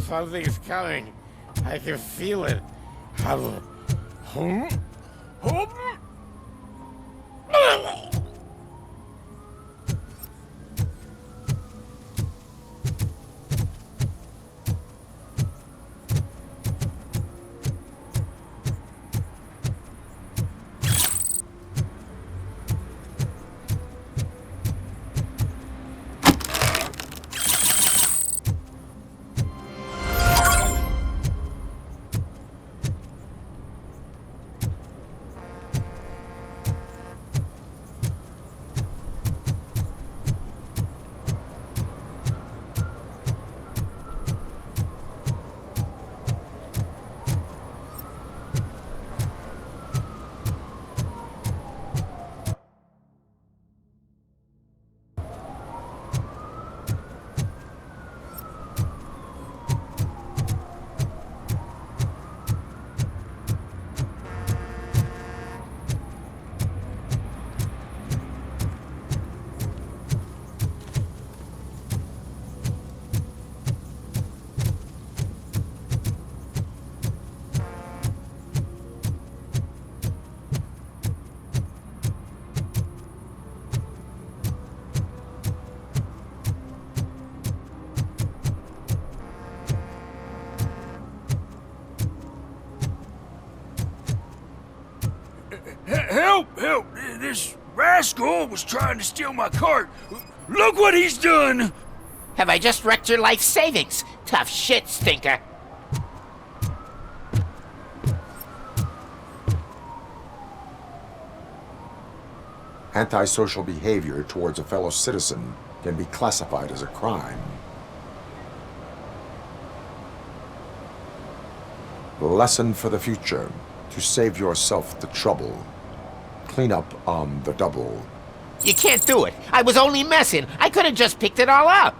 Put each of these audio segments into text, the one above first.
Something's coming. I can feel it. Hum? Hum? Help! Help! This rascal was trying to steal my cart. Look what he's done! Have I just wrecked your life savings? Tough shit, stinker. Antisocial behavior towards a fellow citizen can be classified as a crime. The lesson for the future: to save yourself the trouble. Clean up on the double. You can't do it. I was only messing. I could have just picked it all up.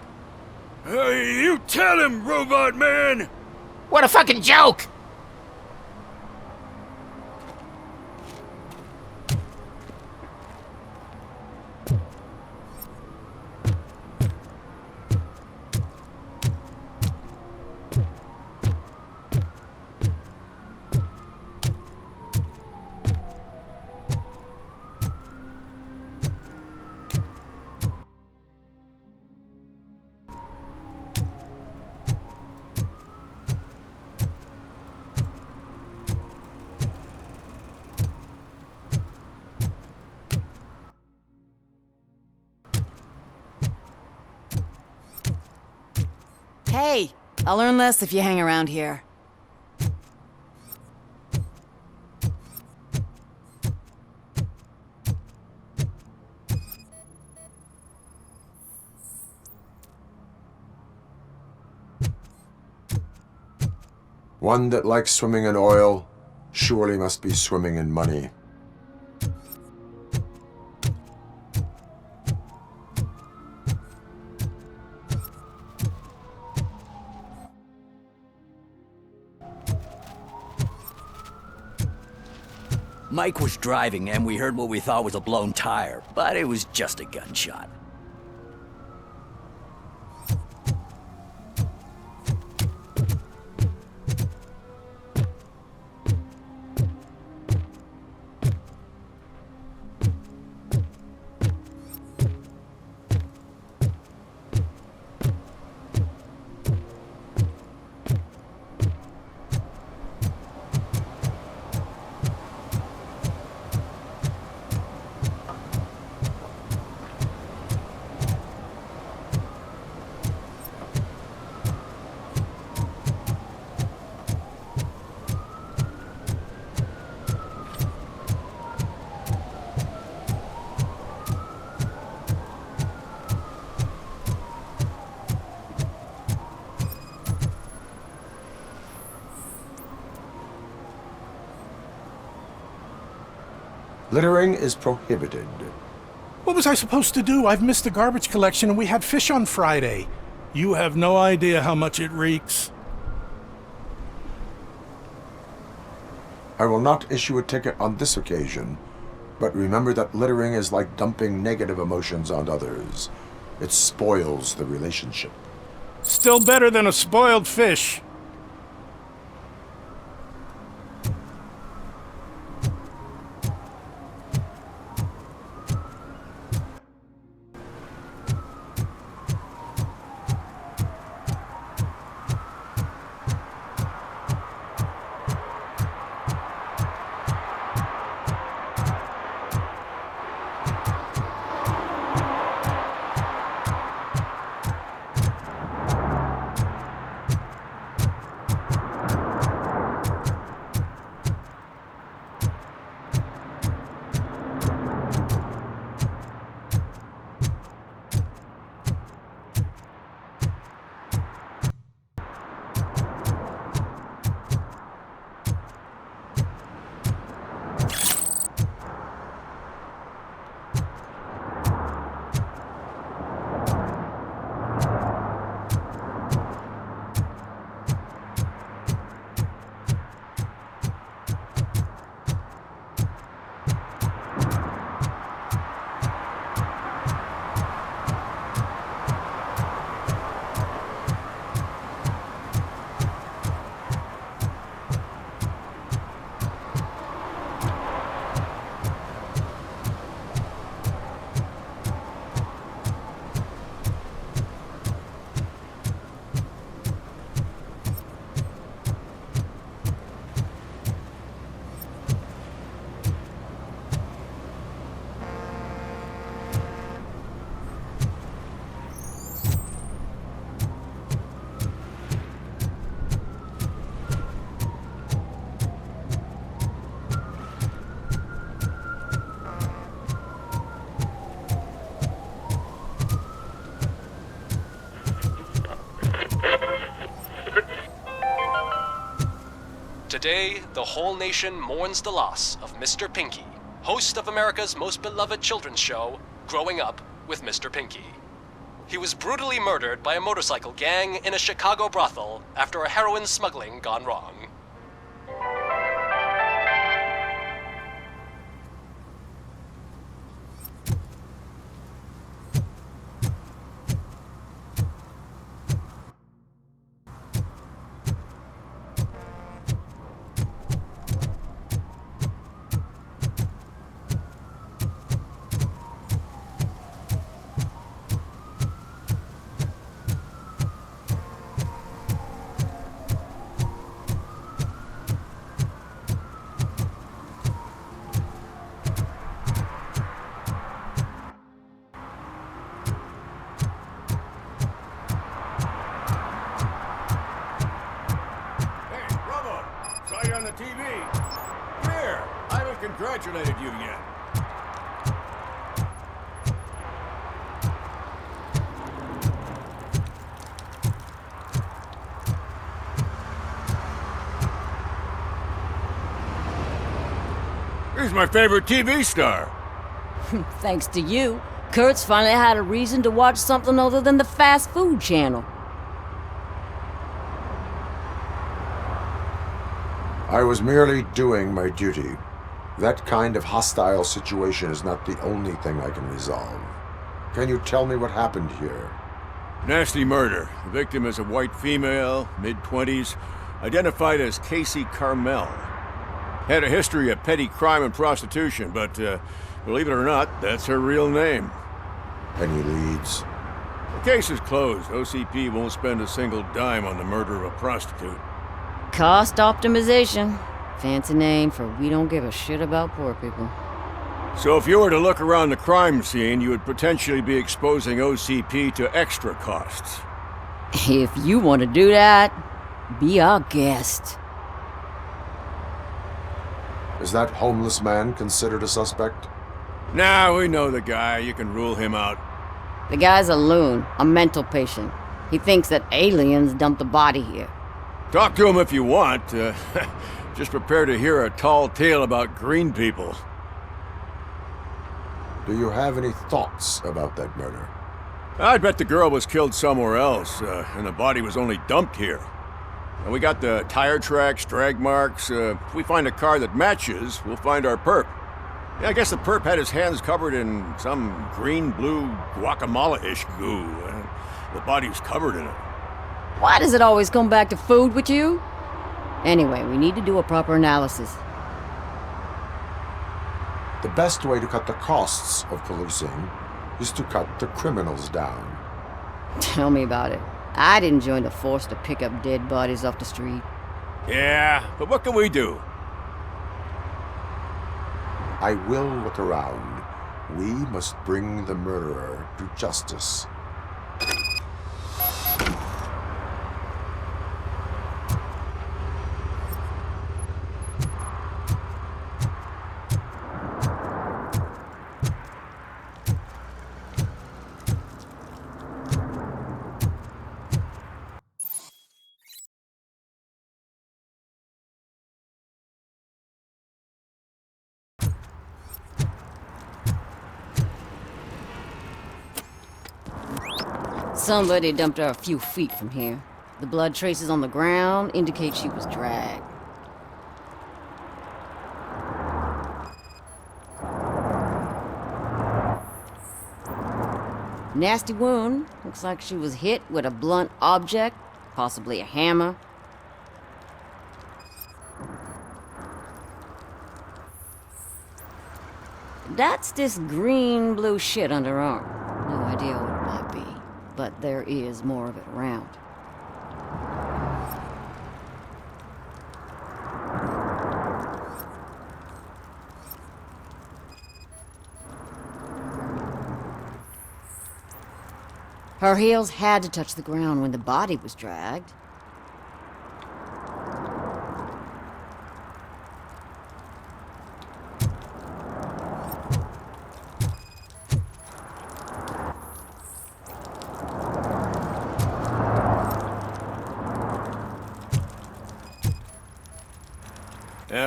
You tell him, Robot Man! What a fucking joke! Hey, I'll learn less if you hang around here. One that likes swimming in oil surely must be swimming in money. Mike was driving and we heard what we thought was a blown tire, but it was just a gunshot. Littering is prohibited. What was I supposed to do? I've missed the garbage collection and we had fish on Friday. You have no idea how much it reeks. I will not issue a ticket on this occasion, but remember that littering is like dumping negative emotions on others. It spoils the relationship. Still better than a spoiled fish. Today, the whole nation mourns the loss of Mr. Pinky, host of America's most beloved children's show, Growing Up with Mr. Pinky. He was brutally murdered by a motorcycle gang in a Chicago brothel after a heroin smuggling gone wrong. On the TV. Here, I haven't congratulated you yet. He's my favorite TV star. Thanks to you, Kurt's finally had a reason to watch something other than the fast food channel. I was merely doing my duty. That kind of hostile situation is not the only thing I can resolve. Can you tell me what happened here? Nasty murder. The victim is a white female, mid-20s, identified as Casey Carmel. Had a history of petty crime and prostitution, but believe it or not, that's her real name. Any leads? The case is closed. OCP won't spend a single dime on the murder of a prostitute. Cost optimization. Fancy name for we don't give a shit about poor people. So if you were to look around the crime scene, you would potentially be exposing OCP to extra costs. If you want to do that, be our guest. Is that homeless man considered a suspect? Nah, we know the guy. You can rule him out. The guy's a loon, a mental patient. He thinks that aliens dumped the body here. Talk to him if you want. Just prepare to hear a tall tale about green people. Do you have any thoughts about that murder? I bet the girl was killed somewhere else, and the body was only dumped here. And we got the tire tracks, drag marks. If we find a car that matches, we'll find our perp. Yeah, I guess the perp had his hands covered in some green-blue guacamole-ish goo. The body was covered in it. Why does it always come back to food with you? Anyway, we need to do a proper analysis. The best way to cut the costs of policing is to cut the criminals down. Tell me about it. I didn't join the force to pick up dead bodies off the street. Yeah, but what can we do? I will look around. We must bring the murderer to justice. Somebody dumped her a few feet from here. The blood traces on the ground indicate she was dragged. Nasty wound. Looks like she was hit with a blunt object, possibly a hammer. That's this green-blue shit under her arm. No idea what it might be, but there is more of it around. Her heels had to touch the ground when the body was dragged.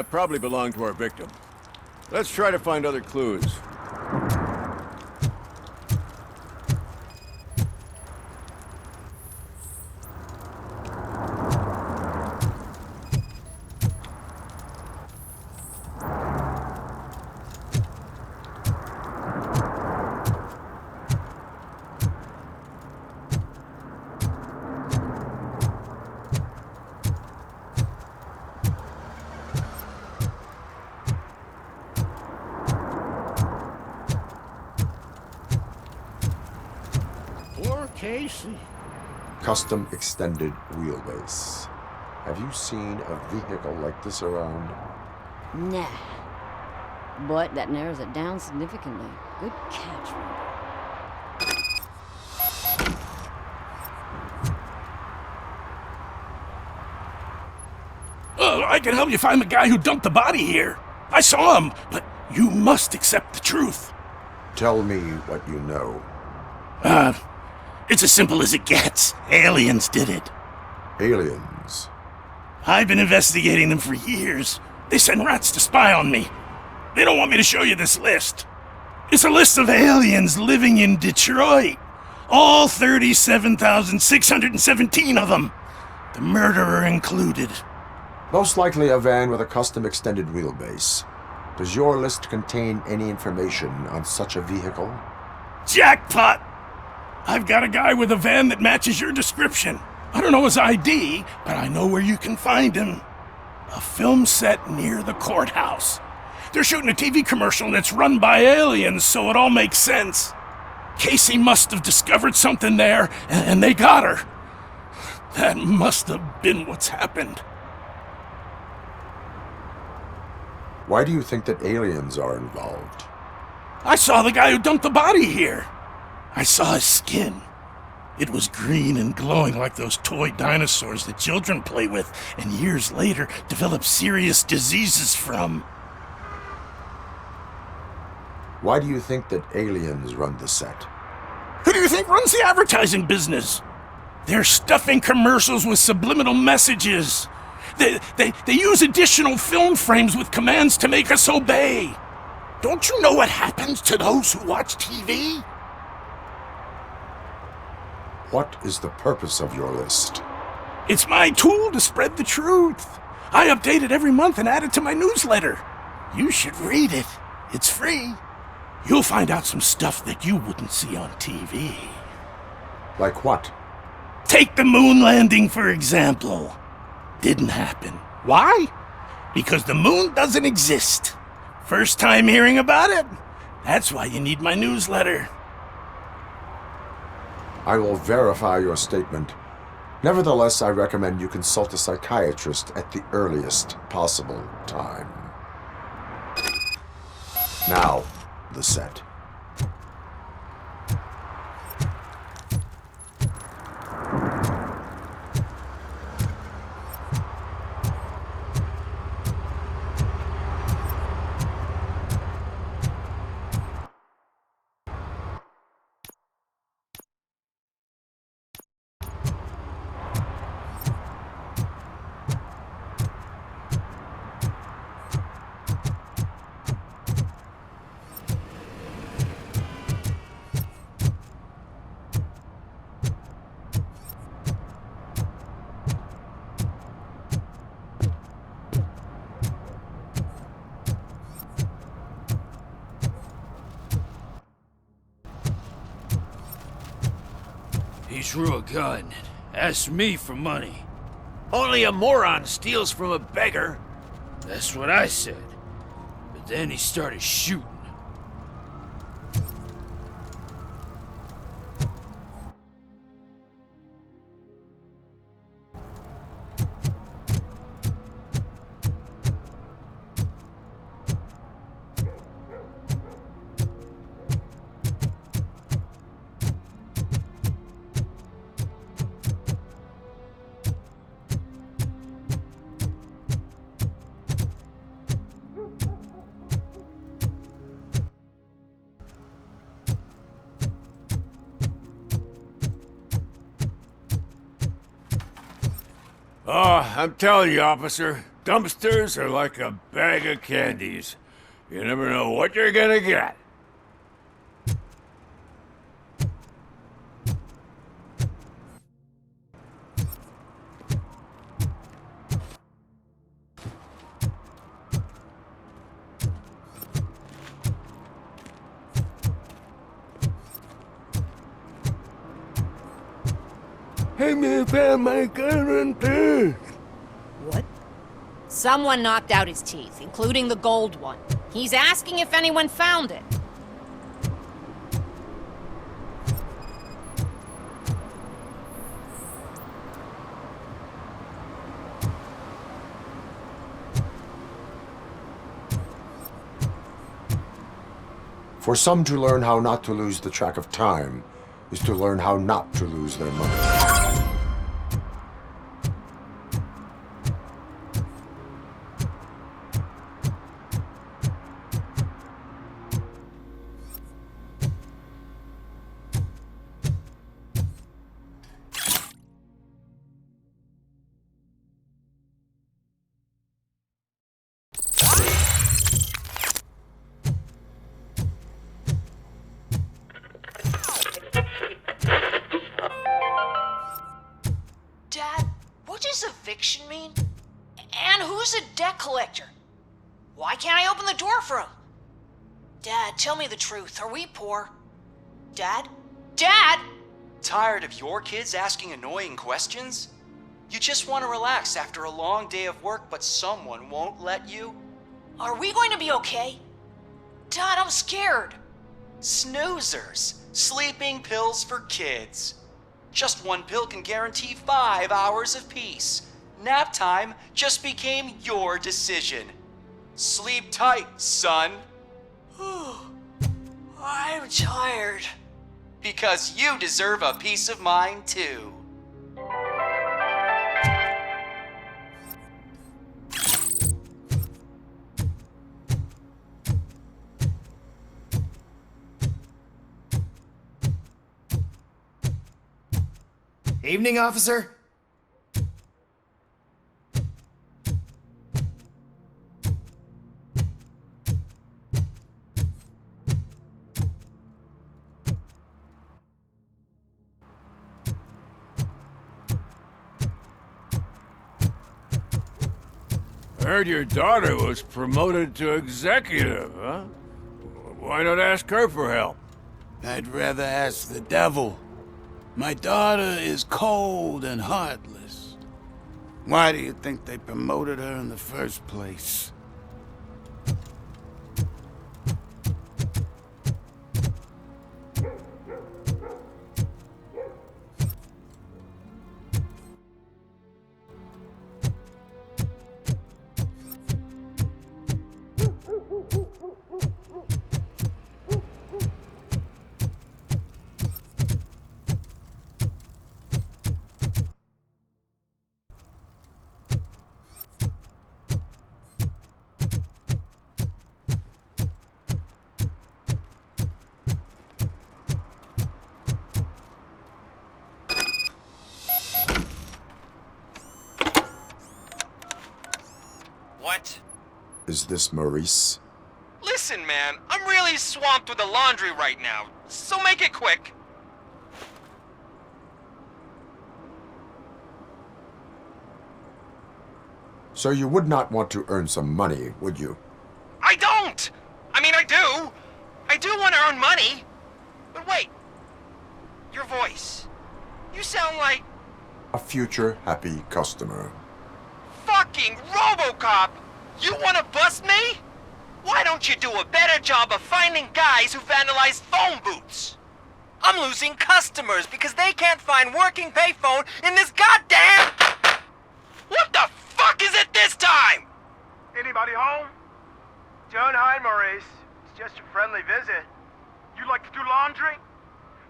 Probably belonged to our victim. Let's try to find other clues. Casey. Custom extended wheelbase. Have you seen a vehicle like this around? Nah. But that narrows it down significantly. Good catch, Robert. I can help you find the guy who dumped the body here. I saw him, but you must accept the truth. Tell me what you know. It's as simple as it gets. Aliens did it. Aliens? I've been investigating them for years. They send rats to spy on me. They don't want me to show you this list. It's a list of aliens living in Detroit. All 37,617 of them. The murderer included. Most likely a van with a custom extended wheelbase. Does your list contain any information on such a vehicle? Jackpot! I've got a guy with a van that matches your description. I don't know his ID, but I know where you can find him. A film set near the courthouse. They're shooting a TV commercial and it's run by aliens, so it all makes sense. Casey must have discovered something there, and they got her. That must have been what's happened. Why do you think that aliens are involved? I saw the guy who dumped the body here. I saw his skin. It was green and glowing like those toy dinosaurs that children play with and years later develop serious diseases from. Why do you think that aliens run the set? Who do you think runs the advertising business? They're stuffing commercials with subliminal messages. They use additional film frames with commands to make us obey. Don't you know what happens to those who watch TV? What is the purpose of your list? It's my tool to spread the truth. I update it every month and add it to my newsletter. You should read it. It's free. You'll find out some stuff that you wouldn't see on TV. Like what? Take the moon landing, for example. Didn't happen. Why? Because the moon doesn't exist. First time hearing about it? That's why you need my newsletter. I will verify your statement. Nevertheless, I recommend you consult a psychiatrist at the earliest possible time. Now, the set. He drew a gun and asked me for money. Only a moron steals from a beggar. That's what I said. But then he started shooting. Oh, I'm telling you, officer, dumpsters are like a bag of candies. You never know what you're gonna get. Hey, man, found my gun on there. What? Someone knocked out his teeth, including the gold one. He's asking if anyone found it. For some to learn how not to lose the track of time is to learn how not to lose their money. Dad, what does eviction mean? And who's a debt collector? Why can't I open the door for him? Dad, tell me the truth. Are we poor? Dad? Dad! Tired of your kids asking annoying questions? You just want to relax after a long day of work, but someone won't let you? Are we going to be okay? Dad, I'm scared. Snoozers. Sleeping pills for kids. Just one pill can guarantee 5 hours of peace. Nap time just became your decision. Sleep tight, son. I'm tired. Because you deserve a peace of mind, too. Evening, officer. I heard your daughter was promoted to executive, huh? Why not ask her for help? I'd rather ask the devil. My daughter is cold and heartless. Why do you think they promoted her in the first place? What? Is this Maurice? Listen, man, I'm really swamped with the laundry right now, so make it quick. So you would not want to earn some money, would you? I don't! I mean, I do. I do want to earn money. But wait. Your voice. You sound like... A future happy customer. fucking Robocop! You want to bust me? Why don't you do a better job of finding guys who vandalize phone booths? I'm losing customers because they can't find working payphone in this goddamn... What the fuck is it this time? Anybody home? Don't hide, Maurice. It's just a friendly visit. You like to do laundry?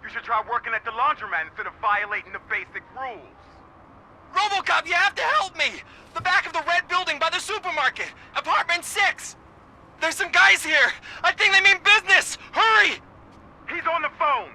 You should try working at the laundromat instead of violating the basic rules. Robocop, you have to help me! The back of the red building by the supermarket, apartment 6. There's some guys here. I think they mean business. Hurry! He's on the phone.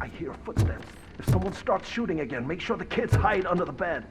I hear footsteps. If someone starts shooting again, make sure the kids hide under the bed.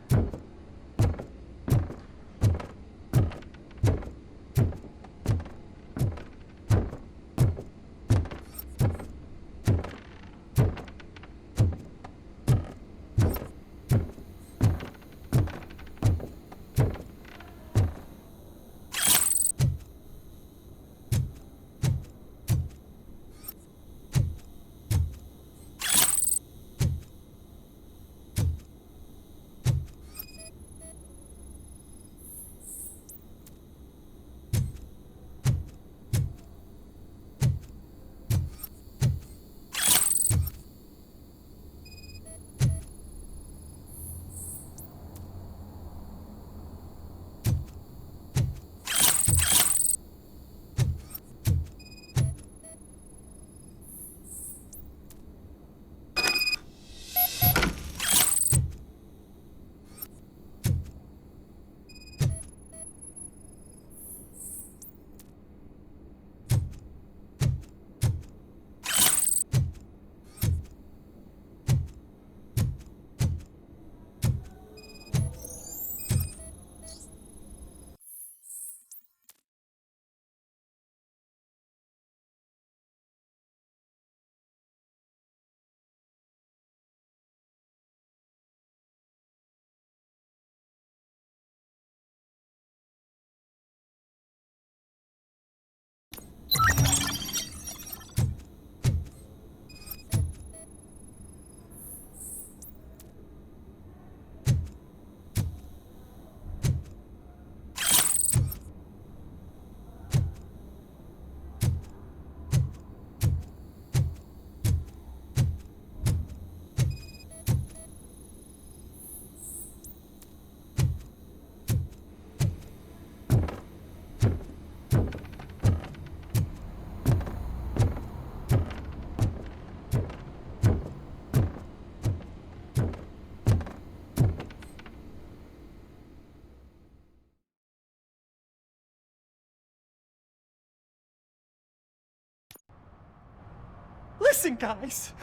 Listen, guys.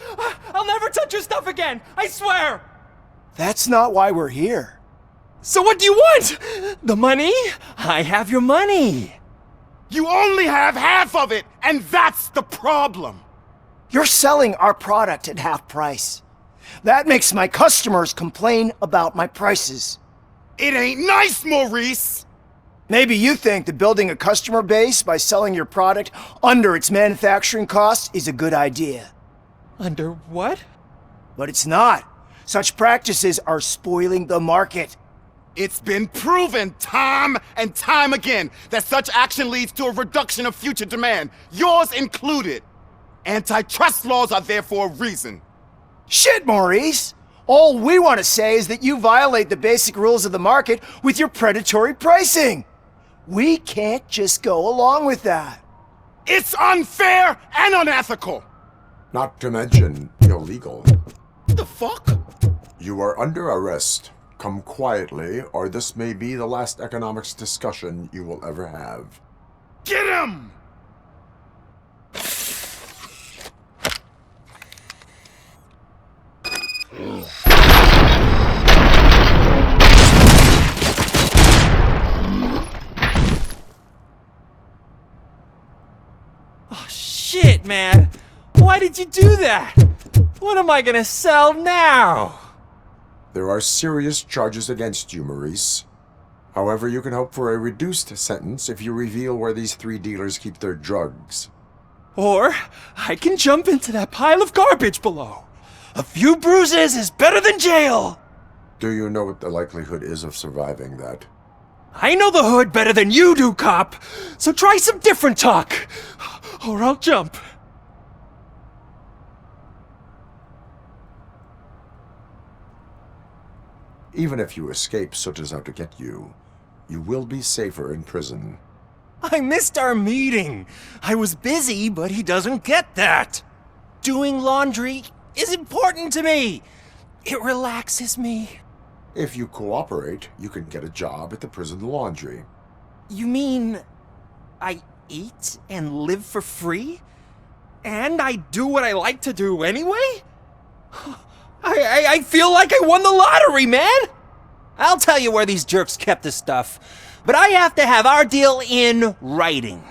I'll never touch your stuff again. I swear. That's not why we're here. So what do you want? The money? I have your money. You only have half of it, and that's the problem. You're selling our product at half price. That makes my customers complain about my prices. It ain't nice, Maurice! Maybe you think that building a customer base by selling your product under its manufacturing cost is a good idea. Under what? But it's not. Such practices are spoiling the market. It's been proven time and time again that such action leads to a reduction of future demand, yours included. Antitrust laws are there for a reason. Shit, Maurice! All we want to say is that you violate the basic rules of the market with your predatory pricing. We can't just go along with that. It's unfair and unethical! Not to mention illegal. The fuck? You are under arrest. Come quietly, or this may be the last economics discussion you will ever have. Get him! Oh, shit, man. Why did you do that? What am I gonna sell now? There are serious charges against you, Maurice. However, you can hope for a reduced sentence if you reveal where these 3 dealers keep their drugs. Or I can jump into that pile of garbage below. A few bruises is better than jail. Do you know what the likelihood is of surviving that? I know the hood better than you do, cop. So try some different talk, or I'll jump. Even if you escape Soot is out to get you, you will be safer in prison. I missed our meeting. I was busy, but he doesn't get that. Doing laundry is important to me. It relaxes me. If you cooperate, you can get a job at the prison laundry. You mean I eat and live for free? And I do what I like to do anyway? I feel like I won the lottery, man! I'll tell you where these jerks kept the stuff, but I have to have our deal in writing.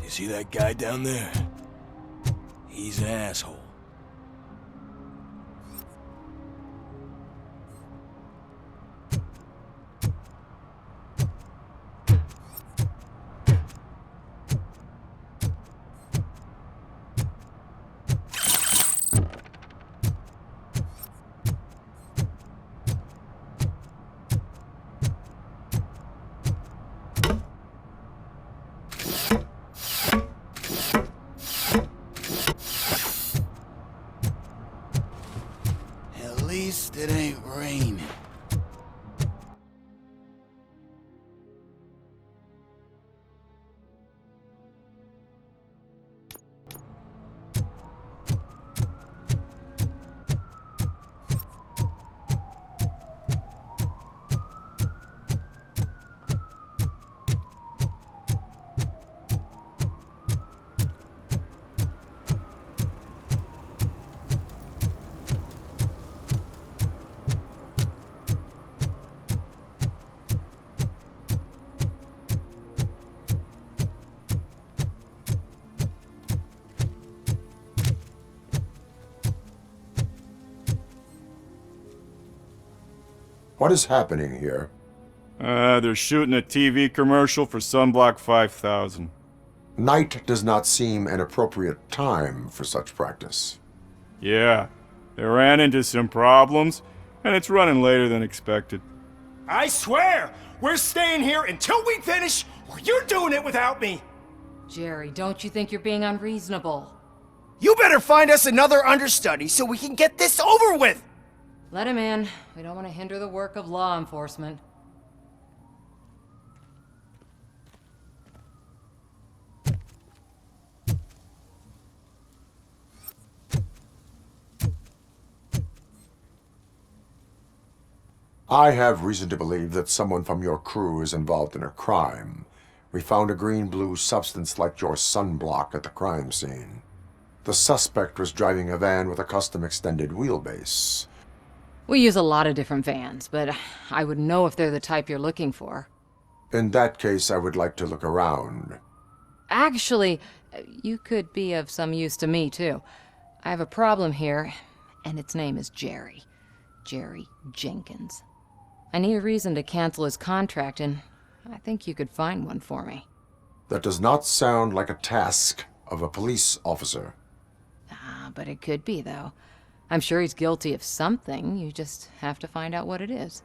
See that guy down there? He's an asshole. What is happening here? They're shooting a TV commercial for Sunblock 5000. Night does not seem an appropriate time for such practice. Yeah, they ran into some problems, and it's running later than expected. I swear, we're staying here until we finish, or you're doing it without me! Jerry, don't you think you're being unreasonable? You better find us another understudy so we can get this over with! Let him in. We don't want to hinder the work of law enforcement. I have reason to believe that someone from your crew is involved in a crime. We found a green-blue substance like your sunblock at the crime scene. The suspect was driving a van with a custom extended wheelbase. We use a lot of different vans, but I would know if they're the type you're looking for. In that case, I would like to look around. Actually, you could be of some use to me, too. I have a problem here, and its name is Jerry. Jerry Jenkins. I need a reason to cancel his contract, and I think you could find one for me. That does not sound like a task of a police officer. But it could be, though. I'm sure he's guilty of something. You just have to find out what it is.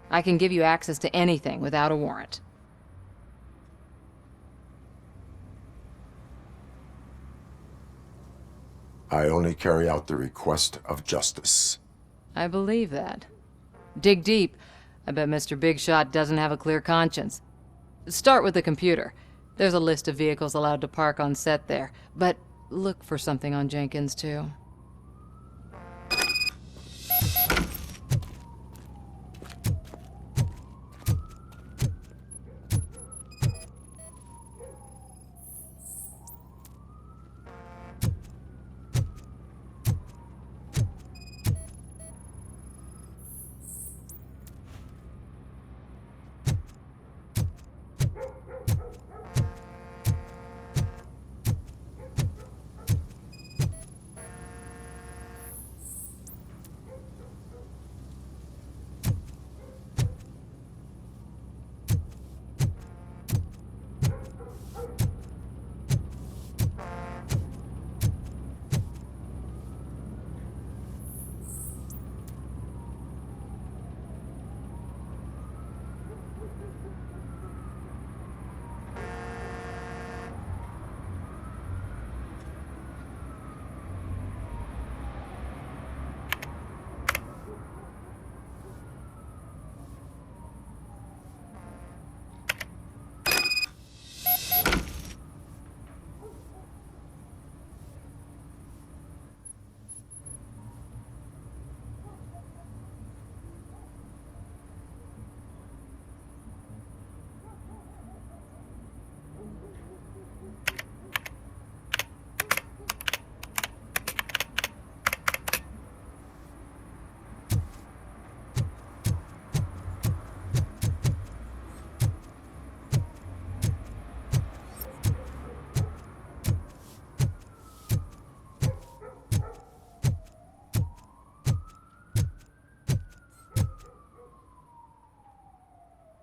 I can give you access to anything without a warrant. I only carry out the request of justice. I believe that. Dig deep. I bet Mr. Big Shot doesn't have a clear conscience. Start with the computer. There's a list of vehicles allowed to park on set there, but look for something on Jenkins, too.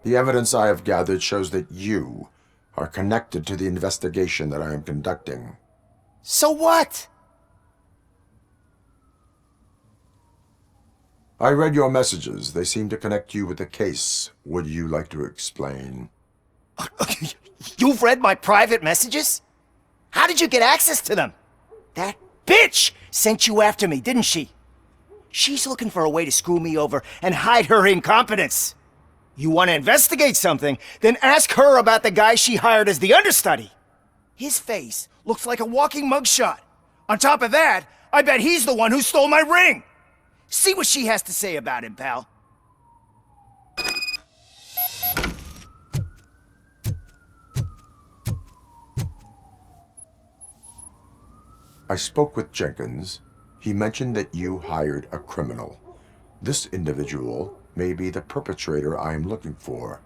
The evidence I have gathered shows that you are connected to the investigation that I am conducting. So what? I read your messages. They seem to connect you with the case. Would you like to explain? You've read my private messages? How did you get access to them? That bitch sent you after me, didn't she? She's looking for a way to screw me over and hide her incompetence. You want to investigate something, then ask her about the guy she hired as the understudy. His face looks like a walking mugshot. On top of that, I bet he's the one who stole my ring. See what she has to say about him, pal. I spoke with Jenkins. He mentioned that you hired a criminal. This individual may be the perpetrator I am looking for.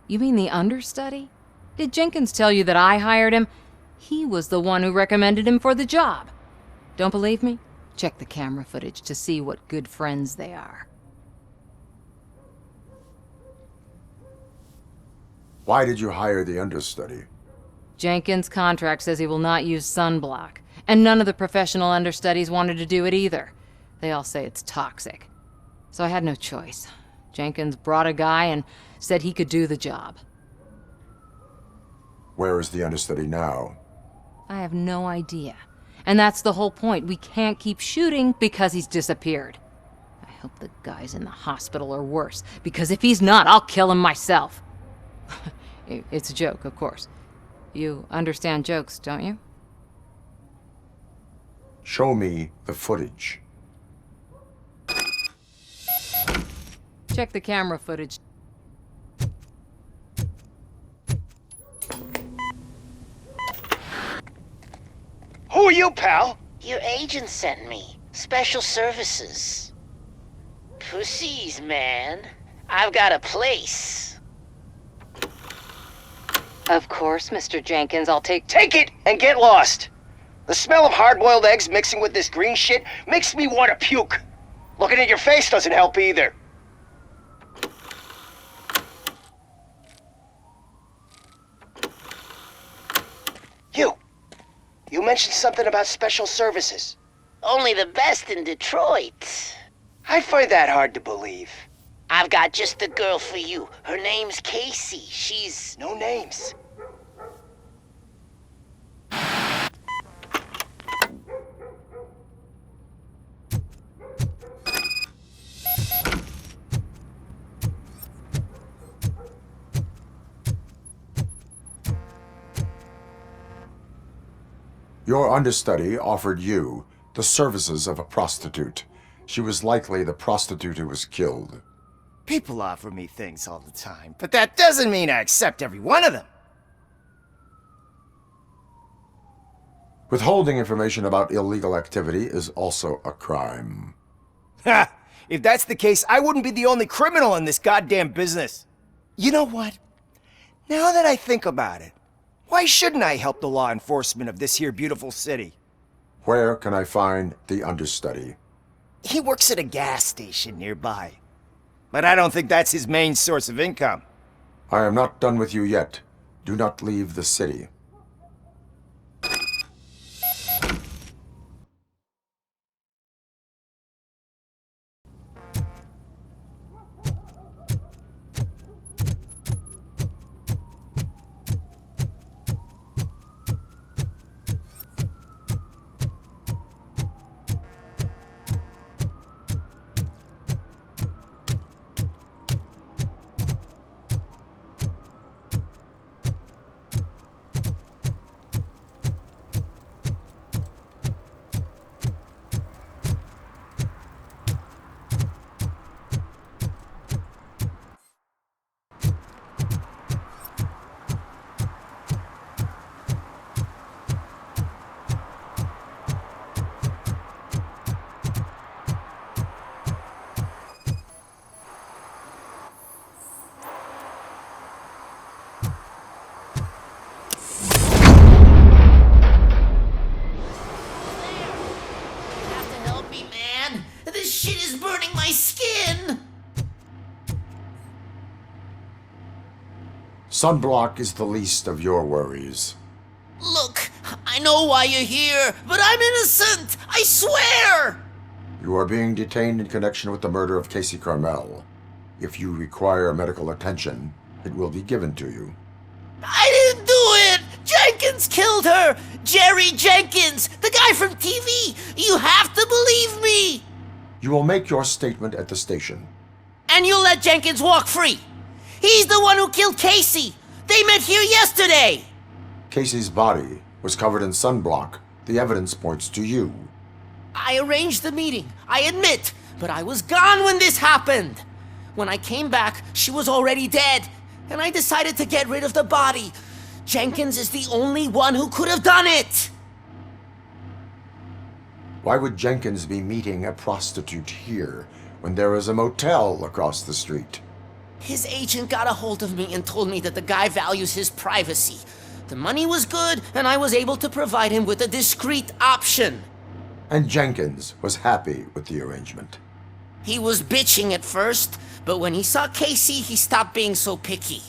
You mean the understudy? Did Jenkins tell you that I hired him? He was the one who recommended him for the job. Don't believe me? Check the camera footage to see what good friends they are. Why did you hire the understudy? Jenkins' contract says he will not use sunblock, and none of the professional understudies wanted to do it either. They all say it's toxic. So I had no choice. Jenkins brought a guy and said he could do the job. Where is the understudy now? I have no idea. And that's the whole point. We can't keep shooting because he's disappeared. I hope the guy's in the hospital or worse, because if he's not, I'll kill him myself. It's a joke, of course. You understand jokes, don't you? Show me the footage. Check the camera footage. Who are you, pal? Your agent sent me. Special services. Pussies, man. I've got a place. Of course, Mr. Jenkins, I'll take it and get lost. The smell of hard-boiled eggs mixing with this green shit makes me want to puke. Looking at your face doesn't help either. You mentioned something about special services. Only the best in Detroit. I find that hard to believe. I've got just the girl for you. Her name's Casey. She's... No names. Your understudy offered you the services of a prostitute. She was likely the prostitute who was killed. People offer me things all the time, but that doesn't mean I accept every one of them. Withholding information about illegal activity is also a crime. Ha! If that's the case, I wouldn't be the only criminal in this goddamn business. You know what? Now that I think about it, why shouldn't I help the law enforcement of this here beautiful city? Where can I find the understudy? He works at a gas station nearby. But I don't think that's his main source of income. I am not done with you yet. Do not leave the city. Sunblock is the least of your worries. Look, I know why you're here, but I'm innocent! I swear! You are being detained in connection with the murder of Casey Carmel. If you require medical attention, it will be given to you. I didn't do it! Jenkins killed her! Jerry Jenkins! The guy from TV! You have to believe me! You will make your statement at the station. And you'll let Jenkins walk free! He's the one who killed Casey! They met here yesterday! Casey's body was covered in sunblock. The evidence points to you. I arranged the meeting, I admit, but I was gone when this happened. When I came back, she was already dead, and I decided to get rid of the body. Jenkins is the only one who could have done it! Why would Jenkins be meeting a prostitute here when there is a motel across the street? His agent got a hold of me and told me that the guy values his privacy. The money was good, and I was able to provide him with a discreet option. And Jenkins was happy with the arrangement. He was bitching at first, but when he saw Casey, he stopped being so picky.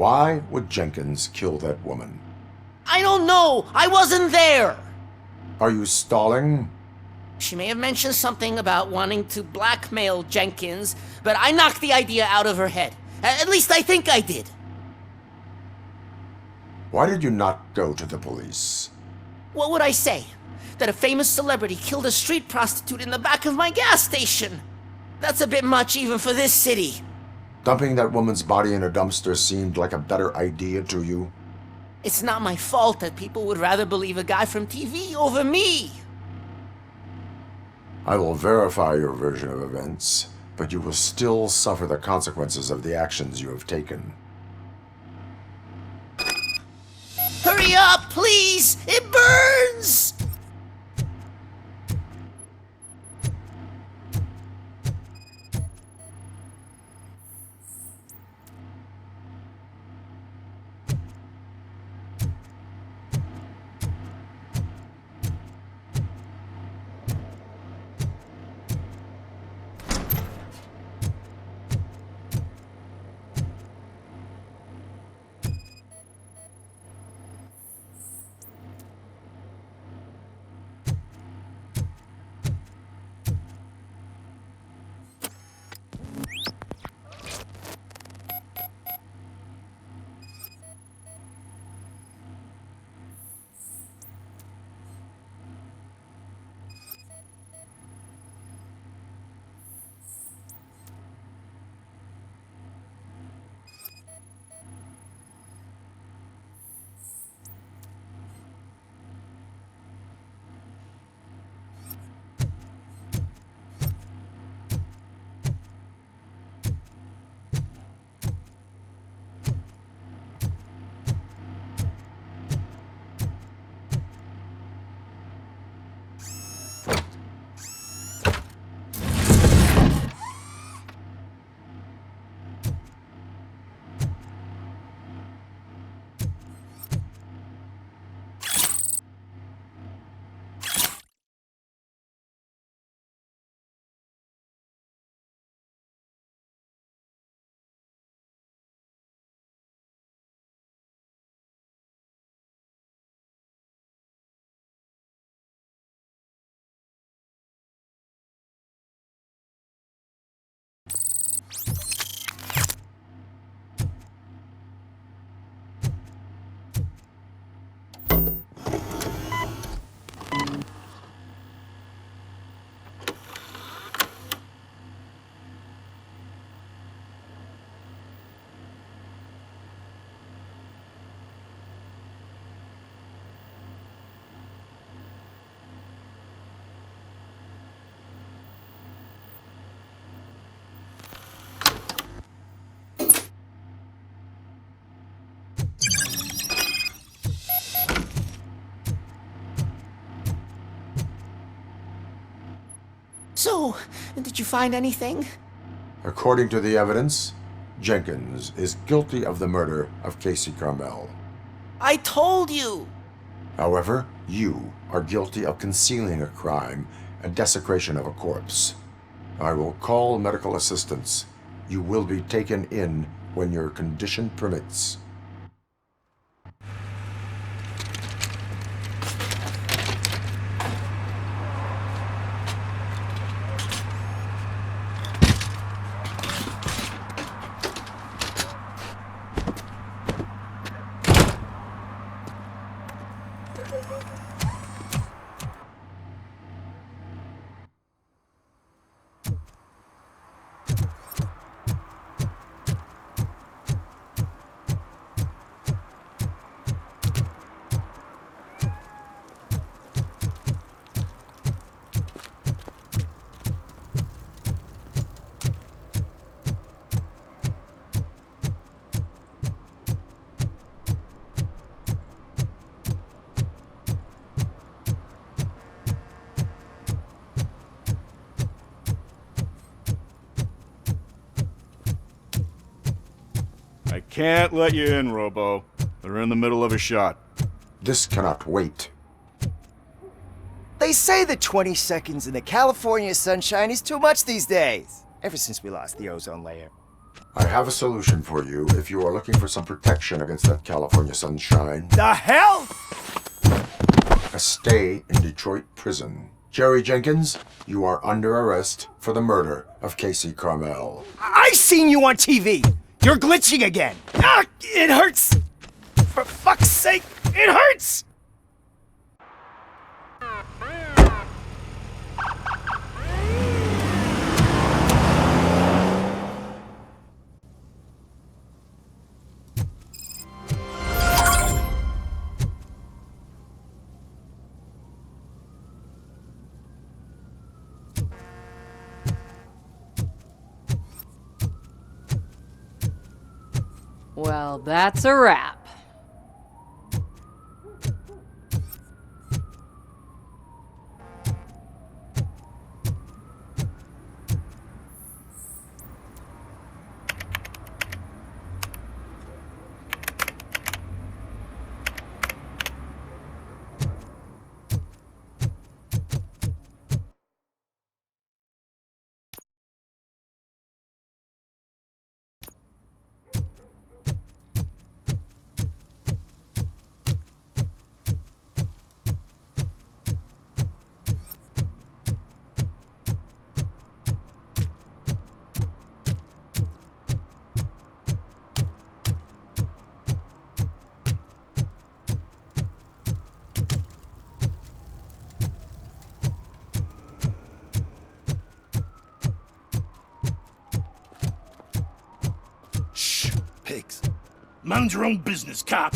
Why would Jenkins kill that woman? I don't know! I wasn't there! Are you stalling? She may have mentioned something about wanting to blackmail Jenkins, but I knocked the idea out of her head. At least I think I did. Why did you not go to the police? What would I say? That a famous celebrity killed a street prostitute in the back of my gas station? That's a bit much even for this city. Dumping that woman's body in a dumpster seemed like a better idea to you? It's not my fault that people would rather believe a guy from TV over me. I will verify your version of events, but you will still suffer the consequences of the actions you have taken. Hurry up, please! It burns! So, did you find anything? According to the evidence, Jenkins is guilty of the murder of Casey Carmel. I told you! However, you are guilty of concealing a crime and desecration of a corpse. I will call medical assistance. You will be taken in when your condition permits. I can't let you in, Robo. They're in the middle of a shot. This cannot wait. They say that 20 seconds in the California sunshine is too much these days. Ever since we lost the ozone layer. I have a solution for you if you are looking for some protection against that California sunshine. The hell? A stay in Detroit prison. Jerry Jenkins, you are under arrest for the murder of Casey Carmel. I seen you on TV. You're glitching again. Ah, it hurts. For fuck's sake, it hurts. Well, that's a wrap. Shh, pigs. Mind your own business, cop.